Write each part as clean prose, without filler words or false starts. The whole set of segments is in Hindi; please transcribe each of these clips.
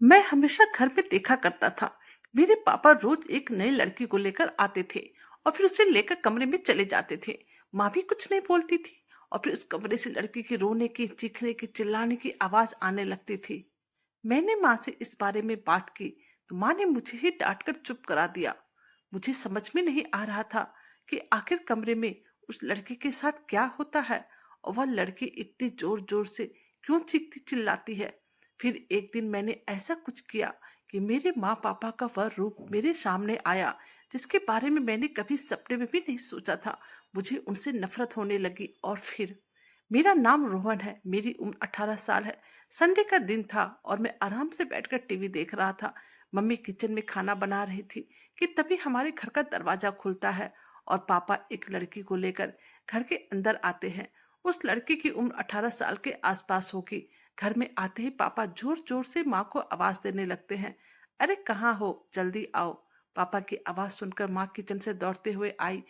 मैं हमेशा घर में देखा करता था। मेरे पापा रोज एक नई लड़की को लेकर आते थे और फिर उसे लेकर कमरे में चले जाते थे। माँ भी कुछ नहीं बोलती थी और फिर उस कमरे से लड़की के रोने की, चीखने की, चिल्लाने की आवाज आने लगती थी। मैंने माँ से इस बारे में बात की तो माँ ने मुझे ही डांट कर चुप करा दिया। मुझे समझ में नहीं आ रहा था कि आखिर कमरे में उस लड़की के साथ क्या होता है और वह लड़की इतनी जोर जोर से क्यों चीखती चिल्लाती है। फिर एक दिन मैंने ऐसा कुछ किया कि मेरे माँ पापा का वह रूप मेरे सामने आया जिसके बारे में मैंने कभी सपने में भी नहीं सोचा था। मुझे उनसे नफरत होने लगी। और फिर मेरा नाम रोहन है, मेरी उम्र 18 साल है। संडे का दिन था और मैं आराम से बैठकर टीवी देख रहा था। मम्मी किचन में खाना बना रही थी कि तभी हमारे घर का दरवाजा खुलता है और पापा एक लड़की को लेकर घर के अंदर आते हैं। उस लड़की की उम्र 18 साल के आसपास होगी। घर में आते ही पापा जोर जोर से माँ को आवाज देने लगते हैं, अरे कहाँ हो, जल्दी आओ। पापा की आवाज सुनकर माँ किचन से दौड़ते हुए आई।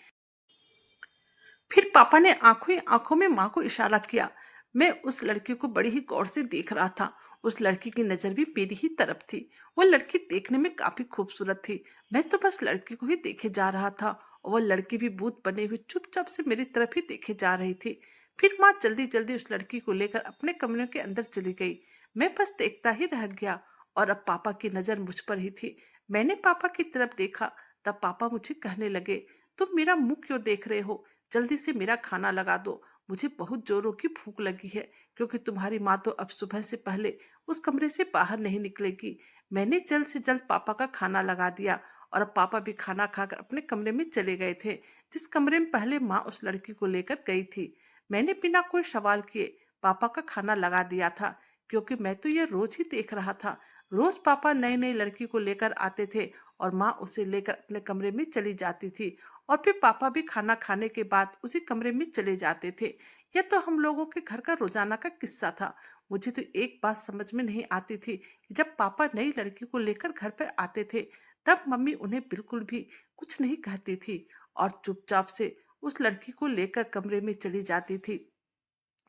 फिर पापा ने आंखों ही आंखों में माँ को इशारा किया। मैं उस लड़की को बड़ी ही गौर से देख रहा था। उस लड़की की नजर भी मेरी ही तरफ थी। वो लड़की देखने में काफी खूबसूरत थी। मैं तो बस लड़की को ही देखे जा रहा था और वो लड़की भी भूत बने हुए चुपचाप से मेरी तरफ ही देखे जा रही थी। फिर माँ जल्दी जल्दी उस लड़की को लेकर अपने कमरे के अंदर चली गई। मैं बस देखता ही रह गया और अब पापा की नजर मुझ पर ही थी। मैंने पापा की तरफ देखा। तब पापा मुझे कहने लगे, तुम मेरा मुंह क्यों देख रहे हो, जल्दी से मेरा खाना लगा दो। मुझे बहुत जोरों की भूख लगी है क्योंकि तुम्हारी माँ तो अब सुबह से पहले उस कमरे से बाहर नहीं निकलेगी। मैंने जल्द से जल्द पापा का खाना लगा दिया और अब पापा भी खाना खाकर अपने कमरे में चले गए थे जिस कमरे में पहले माँ उस लड़की को लेकर गई थी। मैंने बिना कोई सवाल किए पापा का खाना लगा दिया था क्योंकि मैं तो ये रोज ही देख रहा था। रोज पापा नई नई लड़की को लेकर आते थे और माँ उसे लेकर अपने कमरे में चली जाती थी और फिर पापा भी खाना खाने के बाद उसी कमरे में चले जाते थे। यह तो हम लोगों के घर का रोजाना का किस्सा था। मुझे तो एक बात समझ में नहीं आती थी कि जब पापा नई लड़की को लेकर घर पर आते थे तब मम्मी उन्हें बिल्कुल भी कुछ नहीं कहती थी और चुपचाप से उस लड़की को लेकर कमरे में चली जाती थी।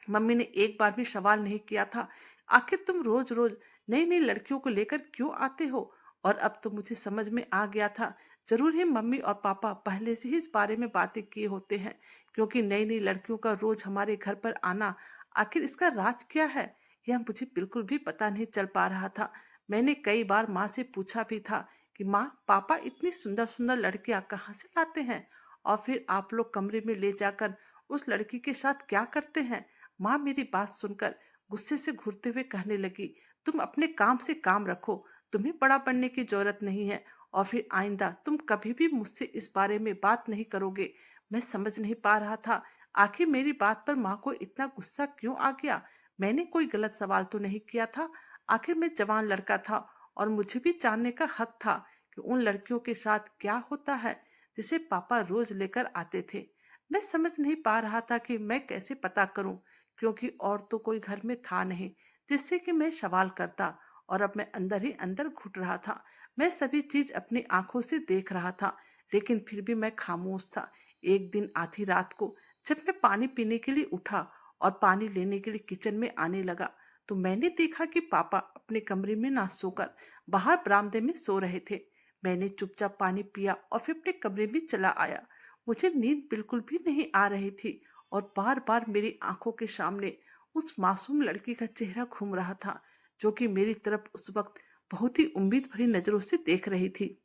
मम्मी ने एक बार भी सवाल नहीं किया था, आखिर तुम रोज रोज नई नई लड़कियों को लेकर क्यों आते हो। और अब तो मुझे समझ में आ गया था, जरूर ही मम्मी और पापा पहले से ही इस बारे में बातें किए होते हैं क्योंकि नई नई लड़कियों का रोज हमारे घर पर आना, आखिर इसका राज क्या है यह मुझे बिल्कुल भी पता नहीं चल पा रहा था। मैंने कई बार माँ से पूछा भी था कि माँ, पापा इतनी सुंदर सुंदर लड़कियां कहाँ से लाते हैं और फिर आप लोग कमरे में ले जाकर उस लड़की के साथ क्या करते हैं। माँ मेरी बात सुनकर गुस्से से घूरते हुए कहने लगी, तुम अपने काम से काम रखो, तुम्हें बड़ा बनने की जरूरत नहीं है और फिर आइंदा तुम कभी भी मुझसे इस बारे में बात नहीं करोगे। मैं समझ नहीं पा रहा था आखिर मेरी बात पर माँ को इतना गुस्सा क्यों आ गया। मैंने कोई गलत सवाल तो नहीं किया था। आखिर मैं जवान लड़का था और मुझे भी जानने का हक था कि उन लड़कियों के साथ क्या होता है जिसे पापा रोज लेकर आते थे। मैं समझ नहीं पा रहा था कि मैं कैसे पता करूं क्योंकि और तो कोई घर में था नहीं जिससे कि मैं सवाल करता और अब मैं अंदर ही अंदर घुट रहा था। मैं सभी चीज अपनी आंखों से देख रहा था लेकिन फिर भी मैं खामोश था। एक दिन आधी रात को जब मैं पानी पीने के लिए उठा और पानी लेने के लिए किचन में आने लगा तो मैंने देखा कि पापा अपने कमरे में ना सोकर बाहर बरामदे में सो रहे थे। मैंने चुपचाप पानी पिया और फिर अपने कमरे में चला आया। मुझे नींद बिल्कुल भी नहीं आ रही थी और बार बार मेरी आंखों के सामने उस मासूम लड़की का चेहरा घूम रहा था जो कि मेरी तरफ उस वक्त बहुत ही उम्मीद भरी नजरों से देख रही थी।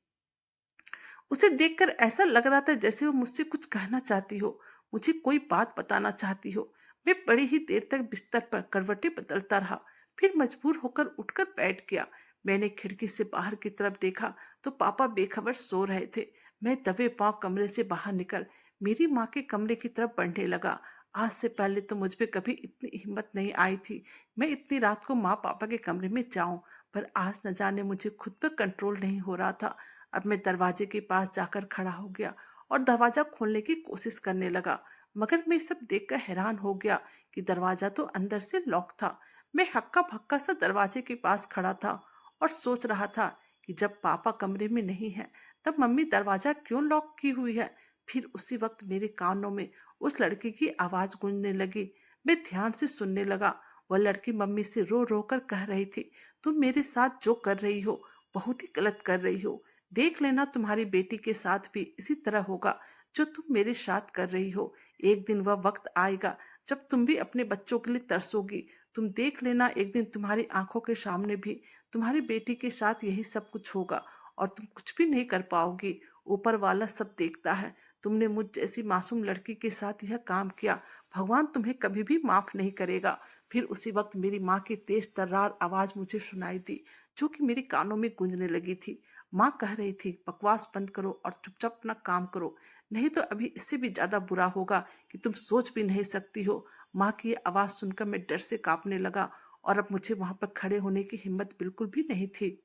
उसे देखकर ऐसा लग रहा था जैसे वो मुझसे कुछ कहना चाहती हो, मुझे कोई बात बताना चाहती हो। मैं बड़ी ही देर तक बिस्तर पर करवटें बदलता रहा, फिर मजबूर होकर उठकर बैठ गया। मैंने खिड़की से बाहर की तरफ देखा तो पापा बेखबर सो रहे थे। मैं दबे पांव कमरे से बाहर निकल मेरी माँ के कमरे की तरफ बढ़ने लगा। आज से पहले तो मुझ पे कभी इतनी हिम्मत नहीं आई थी मैं इतनी रात को माँ पापा के कमरे में जाऊं, पर आज न जाने मुझे खुद पर कंट्रोल नहीं हो रहा था। अब मैं दरवाजे के पास जाकर खड़ा हो गया और दरवाजा खोलने की कोशिश करने लगा, मगर मैं सब देखकर हैरान हो गया कि दरवाजा तो अंदर से लॉक था। मैं हक्का भक्का सा दरवाजे के पास खड़ा था और सोच रहा था कि जब पापा कमरे में नहीं है तब मम्मी दरवाजा क्यों लॉक की हुई है। फिर उसी वक्त मेरे कानों में उस लड़की की आवाज गूंजने लगी। मैं ध्यान से सुनने लगा। वह लड़की मम्मी से रो रो कर कह रही थी, तुम मेरे साथ जो कर रही हो बहुत ही गलत कर रही हो। देख लेना तुम्हारी बेटी के साथ भी इसी तरह होगा जो तुम मेरे साथ कर रही हो। एक दिन वह वक्त आएगा जब तुम भी अपने बच्चों के लिए तरसोगी। तुम देख लेना एक दिन तुम्हारी आंखों के सामने भी तुम्हारी बेटी के साथ यही सब कुछ होगा और तुम कुछ भी नहीं कर पाओगी। ऊपर वाला सब देखता है। तुमने मुझ जैसी मासूम लड़की के साथ यह काम किया, भगवान तुम्हें कभी भी माफ नहीं करेगा। फिर उसी वक्त मेरी माँ की तेज तर्रार आवाज मुझे सुनाई दी, जो कि मेरे कानों में गूंजने लगी थी। माँ कह रही थी, बकवास बंद करो और चुपचाप अपना काम करो, नहीं तो अभी इससे भी ज्यादा बुरा होगा कि तुम सोच भी नहीं सकती हो। माँ की ये आवाज सुनकर मैं डर से कांपने लगा और अब मुझे वहां पर खड़े होने की हिम्मत बिल्कुल भी नहीं थी।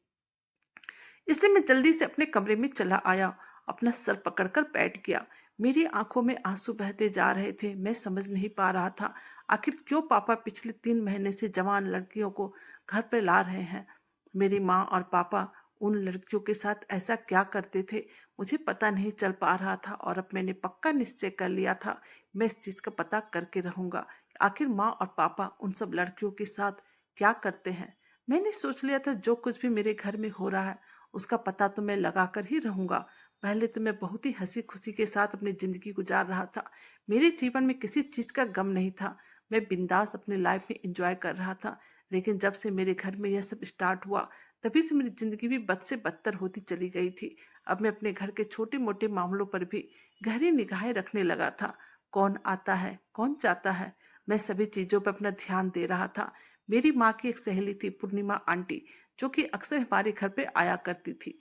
इसलिए मैं जल्दी से अपने कमरे में चला आया, अपना सर पकड़कर बैठ गया। मेरी आंखों में आंसू बहते जा रहे थे। मैं समझ नहीं पा रहा था आखिर क्यों पापा पिछले 3 महीने से जवान लड़कियों को घर पर ला रहे हैं। मेरी माँ और पापा उन लड़कियों के साथ ऐसा क्या करते थे, मुझे पता नहीं चल पा रहा था। और अब मैंने पक्का निश्चय कर लिया था, मैं इस चीज़ का पता करके रहूंगा। आखिर माँ और पापा उन सब लड़कियों के साथ क्या करते हैं। मैंने सोच लिया था जो कुछ भी मेरे घर में हो रहा है उसका पता तो मैं लगा कर ही रहूंगा। पहले तो मैं बहुत ही हंसी खुशी के साथ अपनी जिंदगी गुजार रहा था। मेरे जीवन में किसी चीज का गम नहीं था। मैं बिंदास अपनी लाइफ में एंजॉय कर रहा था। लेकिन जब से मेरे घर में यह सब स्टार्ट हुआ तभी से मेरी जिंदगी भी बद से बदतर होती चली गई थी। अब मैं अपने घर के छोटे मोटे मामलों पर भी गहरी निगाहें रखने लगा था। कौन आता है, कौन जाता है, मैं सभी चीजों पर अपना ध्यान दे रहा था। मेरी माँ की एक सहेली थी, पूर्णिमा आंटी, जो कि अक्सर हमारे घर पे आया करती थी।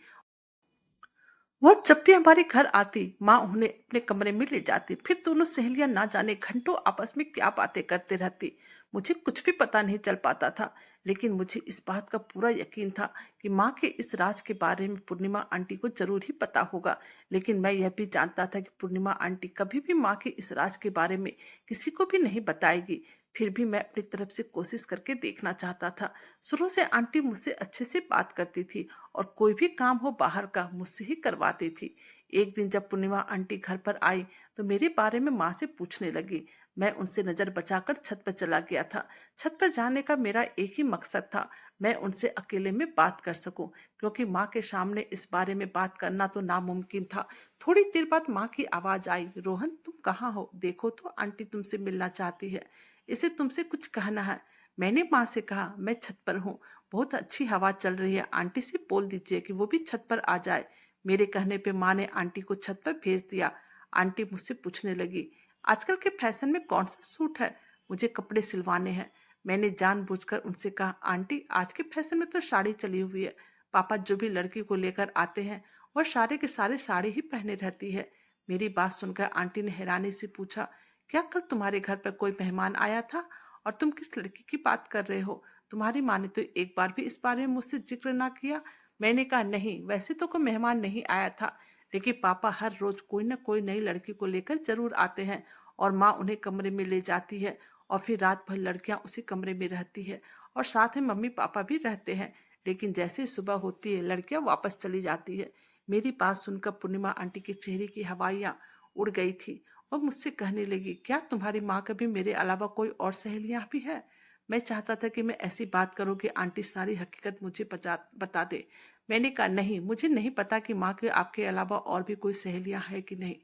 वह जब भी हमारे घर आती माँ उन्हें अपने कमरे में ले जाती। फिर दोनों सहेलियां ना जाने घंटों आपस में क्या बातें करते रहती। मुझे कुछ भी पता नहीं चल पाता था। लेकिन मुझे इस बात का पूरा यकीन था कि माँ के इस राज के बारे में पूर्णिमा आंटी को जरूर ही पता होगा। लेकिन मैं यह भी जानता था कि पूर्णिमा आंटी कभी भी माँ के इस राज के बारे में किसी को भी नहीं बताएगी। फिर भी मैं अपनी तरफ से कोशिश करके देखना चाहता था। शुरू से आंटी मुझसे अच्छे से बात करती थी और कोई भी काम हो बाहर का मुझसे ही करवाती थी। एक दिन जब पूर्णिमा आंटी घर पर आई तो मेरे बारे में माँ से पूछने लगी। मैं उनसे नजर बचाकर छत पर चला गया था। छत पर जाने का मेरा एक ही मकसद था, मैं उनसे अकेले में बात कर सकूं, क्योंकि माँ के सामने इस बारे में बात करना तो नामुमकिन था। थोड़ी देर बाद माँ की आवाज आई, रोहन तुम कहाँ हो, देखो तो आंटी तुमसे मिलना चाहती है, इसे तुमसे कुछ कहना है। मैंने माँ से कहा, मैं छत पर हूँ, बहुत अच्छी हवा चल रही है, आंटी से बोल दीजिए कि वो भी छत पर आ जाए। मेरे कहने पे माँ ने आंटी को छत पर भेज दिया। आंटी मुझसे पूछने लगी, आजकल के फैशन में कौन सा सूट है, मुझे कपड़े सिलवाने हैं। मैंने जानबूझकर उनसे कहा, आंटी आज के फैशन में तो साड़ी चली हुई है, पापा जो भी लड़की को लेकर आते हैं वह सारे के सारे साड़ी ही पहने रहती है। मेरी बात सुनकर आंटी ने हैरानी से पूछा, क्या कल तुम्हारे घर पर कोई मेहमान आया था और तुम किस लड़की की बात कर रहे हो? तुम्हारी माँ ने तो एक बार भी इस बारे में मुझसे जिक्र ना किया। मैंने कहा, नहीं वैसे तो कोई मेहमान नहीं आया था, लेकिन पापा हर रोज कोई ना कोई नई लड़की को लेकर जरूर आते हैं और माँ उन्हें कमरे में ले जाती है और फिर रात भर लड़कियां उसी कमरे में रहती है और साथ में मम्मी पापा भी रहते हैं। लेकिन जैसे ही सुबह होती है लड़कियां वापस चली जाती है। मेरी बात सुनकर पूर्णिमा आंटी के चेहरे की हवाइयाँ उड़ गई थी और मुझसे कहने लगी, क्या तुम्हारी माँ का भी मेरे अलावा कोई और सहेलियां भी है? मैं चाहता था कि मैं ऐसी बात करूं कि आंटी सारी हकीकत मुझे बता दे। मैंने कहा, नहीं मुझे नहीं पता कि माँ के आपके अलावा और भी कोई सहेलियां है कि नहीं,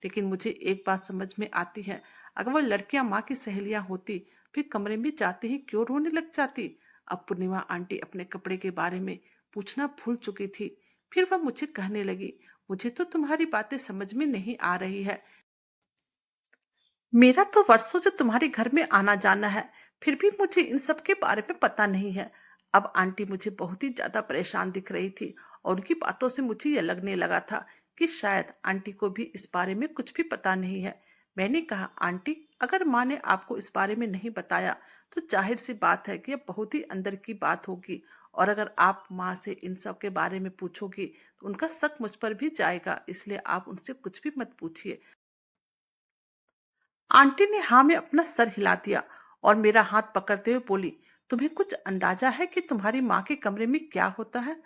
लेकिन मुझे एक बात समझ में आती है, अगर वो लड़कियां माँ की सहेलियां होती फिर कमरे में जाते ही क्यों रोने लग जाती। अब पूर्णिमा आंटी अपने कपड़े के बारे में पूछना भूल चुकी थी। फिर वह मुझे कहने लगी, मुझे तो तुम्हारी बातें समझ में नहीं आ रही है। मेरा तो वर्षों से तुम्हारे घर में आना जाना है, फिर भी मुझे इन सब के बारे में पता नहीं है। अब आंटी मुझे बहुत ही ज्यादा परेशान दिख रही थी और उनकी बातों से मुझे यह लगने लगा था कि शायद आंटी को भी इस बारे में कुछ भी पता नहीं है। मैंने कहा, आंटी अगर माँ ने आपको इस बारे में नहीं बताया तो जाहिर सी बात है कि यह बहुत ही अंदर की बात होगी, और अगर आप माँ से इन सब के बारे में पूछोगी तो उनका शक मुझ पर भी जाएगा, इसलिए आप उनसे कुछ भी मत पूछिए। आंटी ने हाँ में अपना सर हिला दिया और मेरा हाथ पकड़ते हुए बोली, तुम्हें कुछ अंदाजा है कि तुम्हारी माँ के कमरे में क्या होता है?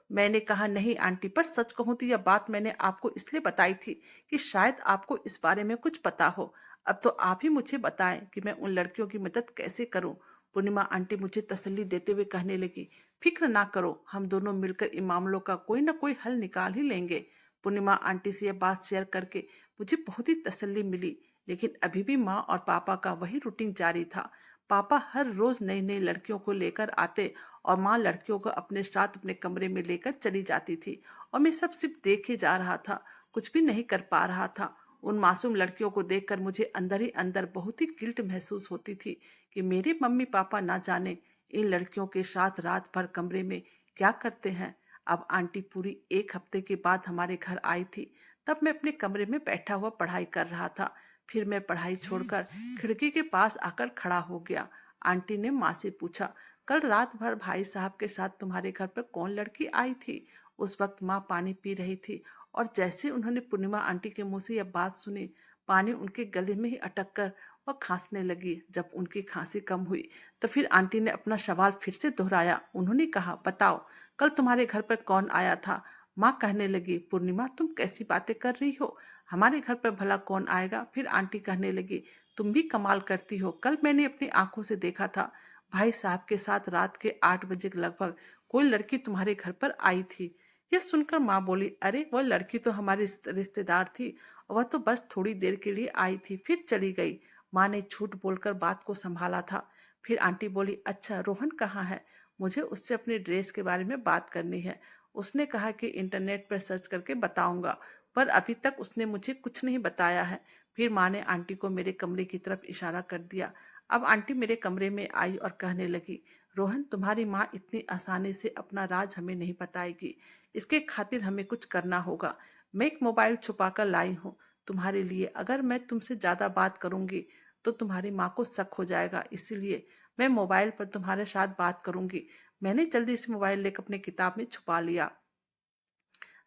मैंने कहा, नहीं आंटी, पर सच कहूं तो यह बात मैंने आपको इसलिए बताई थी कि शायद आपको इस बारे में कुछ पता हो। अब तो आप ही मुझे बताएं कि मैं उन लड़कियों की मदद कैसे करूं। पूर्णिमा आंटी मुझे तसल्ली देते हुए कहने लगी, फिक्र ना करो, हम दोनों मिलकर इन मामलों का कोई ना कोई हल निकाल ही लेंगे। पूर्णिमा आंटी से यह बात शेयर करके मुझे बहुत ही तसल्ली मिली, लेकिन अभी भी माँ और पापा का वही रूटीन जारी था। पापा हर रोज नई नई लड़कियों को लेकर आते और माँ लड़कियों को अपने साथ अपने कमरे में लेकर चली जाती थी और मैं सब सिर्फ देखे जा रहा था, कुछ भी नहीं कर पा रहा था। उन मासूम लड़कियों को देखकर मुझे अंदर ही अंदर बहुत ही गिल्ट महसूस होती थी कि मेरे मम्मी पापा ना जाने इन लड़कियों के साथ रात भर कमरे में क्या करते हैं। अब आंटी पूरी एक हफ्ते के बाद हमारे घर आई थी। तब मैं अपने कमरे में बैठा हुआ पढ़ाई कर रहा था। फिर मैं पढ़ाई छोड़कर खिड़की के पास आकर खड़ा हो गया। आंटी ने माँ से पूछा, कल रात भर भाई साहब के साथ तुम्हारे घर पर कौन लड़की आई थी? उस वक्त माँ पानी पी रही थी और जैसे उन्होंने पूर्णिमा आंटी के मुंह से यह बात सुनी, पानी उनके गले में ही अटक कर वह खांसने लगी। जब उनकी खांसी कम हुई तो फिर आंटी ने अपना सवाल फिर से दोहराया। उन्होंने कहा, बताओ कल तुम्हारे घर पर कौन आया था? माँ कहने लगी, पूर्णिमा तुम कैसी बातें कर रही हो, हमारे घर पर भला कौन आएगा? फिर आंटी कहने लगी, तुम भी कमाल करती हो, कल मैंने अपनी आंखों से देखा था भाई साहब के साथ रात के 8 बजे के लगभग कोई लड़की तुम्हारे घर पर आई थी। यह सुनकर माँ बोली, अरे वह लड़की तो हमारी रिश्तेदार थी, वह तो बस थोड़ी देर के लिए आई थी फिर चली गई। माँ ने झूठ बोलकर बात को संभाला था। फिर आंटी बोली, अच्छा रोहन कहाँ है? मुझे उससे अपने ड्रेस के बारे में बात करनी है। उसने कहा कि इंटरनेट पर सर्च करके बताऊंगा, पर अभी तक उसने मुझे कुछ नहीं बताया है। फिर माँ ने आंटी को मेरे कमरे की तरफ इशारा कर दिया। अब आंटी मेरे कमरे में आई और कहने लगी, रोहन तुम्हारी माँ इतनी आसानी से अपना राज हमें नहीं बताएगी, इसके खातिर हमें कुछ करना होगा। मैं एक मोबाइल छुपा कर लाई हूँ तुम्हारे लिए। अगर मैं तुमसे ज़्यादा बात करूँगी तो तुम्हारी माँ को शक हो जाएगा, इसीलिए मैं मोबाइल पर तुम्हारे साथ बात करूँगी। मैंने जल्दी से मोबाइल लेकर अपनी किताब में छुपा लिया।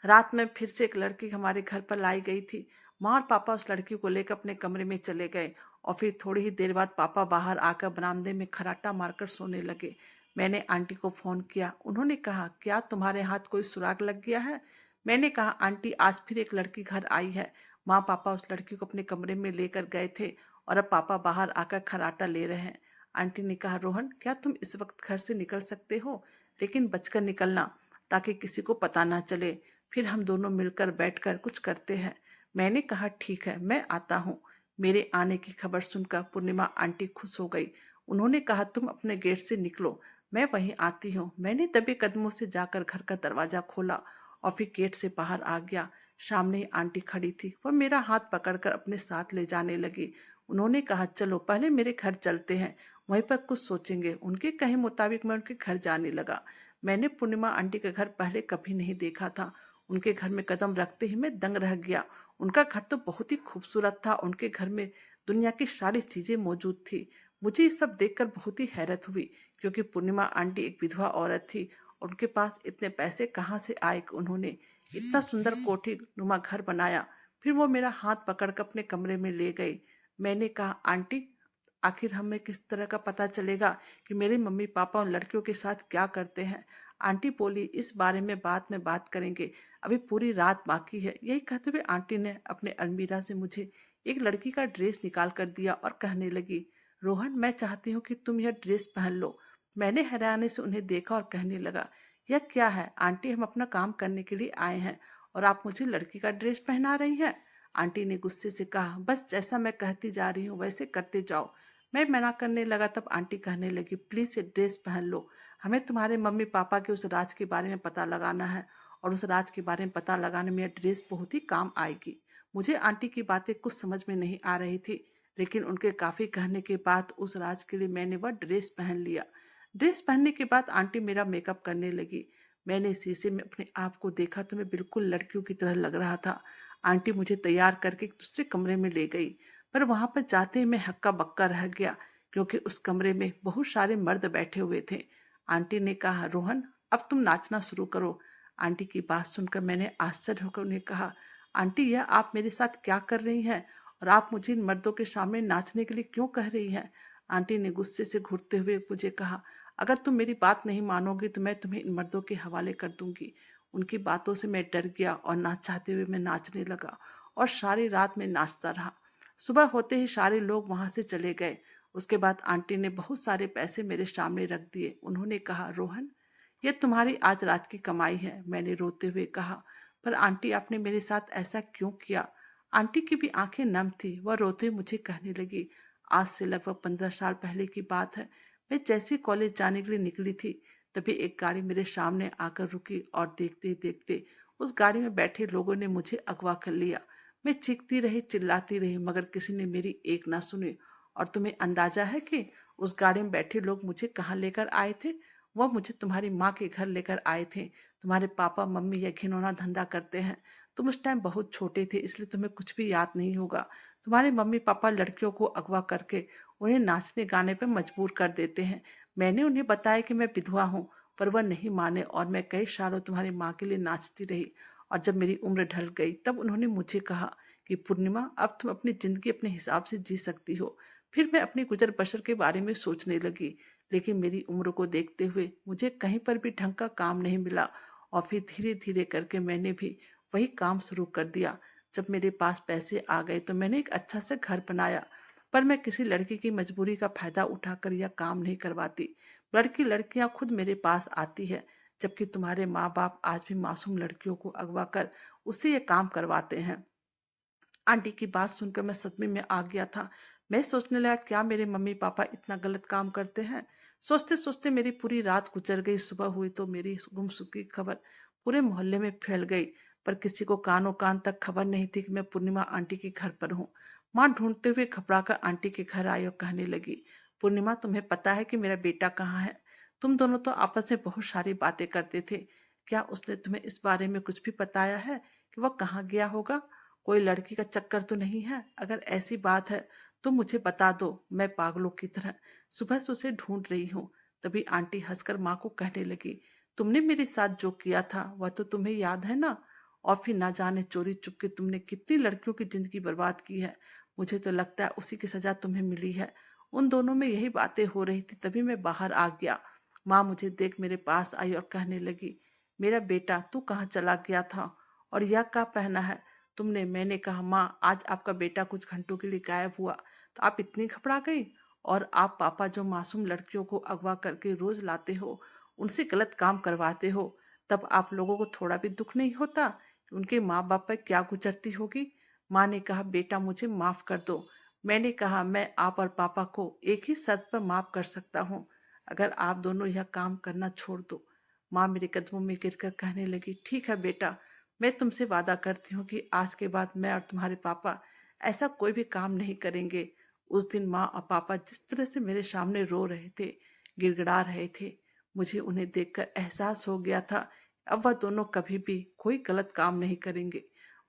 रात में फिर से एक लड़की हमारे घर पर लाई गई थी। माँ और पापा उस लड़की को लेकर अपने कमरे में चले गए और फिर थोड़ी ही देर बाद पापा बाहर आकर बरामदे में खर्राटा मारकर सोने लगे। मैंने आंटी को फ़ोन किया। उन्होंने कहा, क्या तुम्हारे हाथ कोई सुराग लग गया है? मैंने कहा, आंटी आज फिर एक लड़की घर आई है। माँ पापा उस लड़की को अपने कमरे में लेकर गए थे और अब पापा बाहर आकर खर्राटा ले रहे हैं। आंटी ने कहा, रोहन क्या तुम इस वक्त घर से निकल सकते हो, लेकिन बचकर निकलना ताकि किसी को पता ना चले। फिर हम दोनों मिलकर बैठकर कुछ करते हैं। मैंने कहा, ठीक है मैं आता हूँ। मेरे आने की खबर सुनकर पूर्णिमा आंटी खुश हो गई। उन्होंने कहा, तुम अपने गेट से निकलो, मैं वहीं आती हूँ। मैंने दबे कदमों से जाकर घर का दरवाजा खोला और फिर गेट से बाहर आ गया। सामने ही आंटी खड़ी थी, वह मेरा हाथ पकड़कर अपने साथ ले जाने लगी। उन्होंने कहा, चलो पहले मेरे घर चलते हैं, वहीं पर कुछ सोचेंगे। उनके कहे मुताबिक मैं उनके घर जाने लगा। मैंने पूर्णिमा आंटी का घर पहले कभी नहीं देखा था। उनके घर में कदम रखते ही मैं दंग रह गया। उनका घर तो बहुत ही खूबसूरत था। उनके घर में दुनिया की सारी चीज़ें मौजूद थी। मुझे ये सब देखकर बहुत ही हैरत हुई, क्योंकि पूर्णिमा आंटी एक विधवा औरत थी और उनके पास इतने पैसे कहाँ से आए कि उन्होंने इतना सुंदर कोठी नुमा घर बनाया। फिर वो मेरा हाथ पकड़कर अपने कमरे में ले गई। मैंने कहा, आंटी आखिर हमें किस तरह का पता चलेगा कि मेरे मम्मी पापा उन लड़कियों के साथ क्या करते हैं? आंटी बोली, इस बारे में बाद में बात करेंगे, अभी पूरी रात बाकी है। यही कहते हुए आंटी ने अपने अलमीरा से मुझे एक लड़की का ड्रेस निकाल कर दिया और कहने लगी, रोहन मैं चाहती हूँ कि तुम यह ड्रेस पहन लो। मैंने हैरानी से उन्हें देखा और कहने लगा, यह क्या है आंटी? हम अपना काम करने के लिए आए हैं और आप मुझे लड़की का ड्रेस पहना रही हैं? आंटी ने गुस्से से कहा, बस जैसा मैं कहती जा रही हूँ वैसे करते जाओ। मैं मना करने लगा तब आंटी कहने लगी, प्लीज़ ये ड्रेस पहन लो, हमें तुम्हारे मम्मी पापा के उस राज के बारे में पता लगाना है और उस राज के बारे में पता लगाने में यह ड्रेस बहुत ही काम आएगी। मुझे आंटी की बातें कुछ समझ में नहीं आ रही थी, लेकिन उनके काफ़ी कहने के बाद उस राज के लिए मैंने वह ड्रेस पहन लिया। ड्रेस पहनने के बाद आंटी मेरा मेकअप करने लगी। मैंने शीशे में अपने आप को देखा तो मैं बिल्कुल लड़कियों की तरह लग रहा था। आंटी मुझे तैयार करके एक दूसरे कमरे में ले गई, पर वहां पर जाते ही मैं हक्का बक्का रह गया, क्योंकि उस कमरे में बहुत सारे मर्द बैठे हुए थे। आंटी ने कहा, रोहन अब तुम नाचना शुरू करो। आंटी की बात सुनकर मैंने आश्चर्य होकर उन्हें कहा, आंटी यह आप मेरे साथ क्या कर रही हैं और आप मुझे इन मर्दों के सामने नाचने के लिए क्यों कह रही हैं? आंटी ने गुस्से से घूरते हुए मुझे कहा, अगर तुम मेरी बात नहीं मानोगी तो मैं तुम्हें इन मर्दों के हवाले कर दूंगी। उनकी बातों से मैं डर गया और ना चाहते हुए मैं नाचने लगा और सारी रात में नाचता रहा। सुबह होते ही सारे लोग वहां से चले गए उसके बाद आंटी ने बहुत सारे पैसे मेरे सामने रख दिए। उन्होंने कहा, रोहन, ये तुम्हारी आज रात की कमाई है। मैंने रोते हुए कहा, पर आंटी आपने मेरे साथ ऐसा क्यों किया? आंटी की भी आंखें नम थी। वह रोते हुए मुझे कहने लगी, आज से लगभग 15 साल पहले की बात है। मैं जैसे ही कॉलेज जाने के लिए निकली थी, तभी एक गाड़ी मेरे सामने आकर रुकी और देखते ही देखते उस गाड़ी में बैठे लोगों ने मुझे अगवा कर लिया। मैं चीखती रही, चिल्लाती रही, मगर किसी ने मेरी एक ना सुनी। और तुम्हें अंदाजा है कि उस गाड़ी में बैठे लोग मुझे कहाँ लेकर आए थे? वह मुझे तुम्हारी माँ के घर लेकर आए थे। तुम्हारे पापा मम्मी यह घिनौना धंधा करते हैं। तुम उस टाइम बहुत छोटे थे, इसलिए तुम्हें कुछ भी याद नहीं होगा। तुम्हारे मम्मी पापा लड़कियों को अगवा करके उन्हें नाचने गाने पर मजबूर कर देते हैं। मैंने उन्हें बताया कि मैं विधवा हूँ, पर वह नहीं माने और मैं कई सालों तुम्हारी माँ के लिए नाचती रही। और जब मेरी उम्र ढल गई, तब उन्होंने मुझे कहा कि पूर्णिमा, अब तुम अपनी जिंदगी अपने हिसाब से जी सकती हो। फिर मैं अपनी गुजर बसर के बारे में सोचने लगी, लेकिन मेरी उम्र को देखते हुए मुझे कहीं पर भी ढंग का काम नहीं मिला। और फिर धीरे धीरे करके मैंने भी वही काम शुरू कर दिया। जब मेरे पास पैसे आ गए तो मैंने एक अच्छा सा घर बनाया, पर मैं किसी लड़की की मजबूरी का फायदा उठाकर यह काम नहीं करवाती। लड़की लड़कियां खुद मेरे पास आती है, जबकि तुम्हारे माँ बाप आज भी मासूम लड़कियों को अगवा कर उससे ये काम करवाते हैं। आंटी की बात सुनकर मैं सदमे में आ गया था। मैं सोचने लगा, क्या मेरे मम्मी पापा इतना गलत काम करते हैं? सोचते सोचते मेरी पूरी रात गुजर गई। सुबह हुई तो मेरी गुमशुदगी की खबर पूरे मोहल्ले में फैल गई, पर किसी को कानों कान तक खबर नहीं थी कि मैं पूर्णिमा आंटी के घर पर हूँ। माँ ढूंढते हुए घबराकर आंटी के घर आई और कहने लगी, पूर्णिमा, तुम्हें पता है कि मेरा बेटा कहाँ है? तुम दोनों तो आपस में बहुत सारी बातें करते थे। क्या उसने तुम्हें इस बारे में कुछ भी बताया है कि वह कहाँ गया होगा? कोई लड़की का चक्कर तो नहीं है? अगर ऐसी बात है तो मुझे बता दो, मैं पागलों की तरह सुबह से उसे ढूंढ रही हूँ। तभी आंटी हंसकर माँ को कहने लगी, तुमने मेरे साथ जो किया था वह तो तुम्हें याद है ना? और फिर ना जाने चोरी चुपके तुमने कितनी लड़कियों की जिंदगी बर्बाद की है। मुझे तो लगता है उसी की सजा तुम्हें मिली है। उन दोनों में यही बातें हो रही थी, तभी मैं बाहर आ गया। माँ मुझे देख मेरे पास आई और कहने लगी, मेरा बेटा, तू कहाँ चला गया था और यह क्या पहना है तुमने? मैंने कहा, माँ, आज आपका बेटा कुछ घंटों के लिए गायब हुआ तो आप इतनी घबरा गई? और आप पापा जो मासूम लड़कियों को अगवा करके रोज लाते हो, उनसे गलत काम करवाते हो, तब आप लोगों को थोड़ा भी दुख नहीं होता कि उनके माँ बाप पर क्या गुजरती होगी? माँ ने कहा, बेटा, मुझे माफ कर दो। मैंने कहा, मैं आप और पापा को एक ही शर्त पर माफ कर सकता हूँ, अगर आप दोनों यह काम करना छोड़ दो। माँ मेरे कदमों में गिरकर कहने लगी, ठीक है बेटा, मैं तुमसे वादा करती हूँ कि आज के बाद मैं और तुम्हारे पापा ऐसा कोई भी काम नहीं करेंगे। उस दिन माँ और पापा जिस तरह से मेरे सामने रो रहे थे, गिड़गिड़ा रहे थे, मुझे उन्हें देखकर एहसास हो गया था अब वह दोनों कभी भी कोई गलत काम नहीं करेंगे।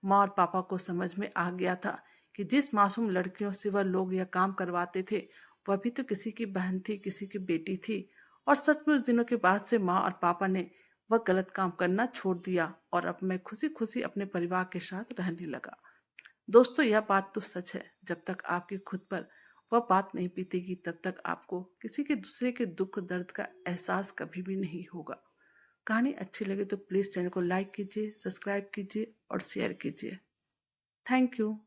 माँ और पापा को समझ में आ गया था कि जिस मासूम लड़कियों से वह लोग यह काम करवाते थे, वह भी तो किसी की बहन थी, किसी की बेटी थी। और सचमुच दिनों के बाद से माँ और पापा ने वह गलत काम करना छोड़ दिया और अब मैं खुशी खुशी अपने परिवार के साथ रहने लगा। दोस्तों, यह बात तो सच है, जब तक आपकी खुद पर वह बात नहीं बीतेगी, तब तक आपको किसी के दूसरे के दुख दर्द का एहसास कभी भी नहीं होगा। कहानी अच्छी लगे तो प्लीज़ चैनल को लाइक कीजिए, सब्सक्राइब कीजिए और शेयर कीजिए। Thank you.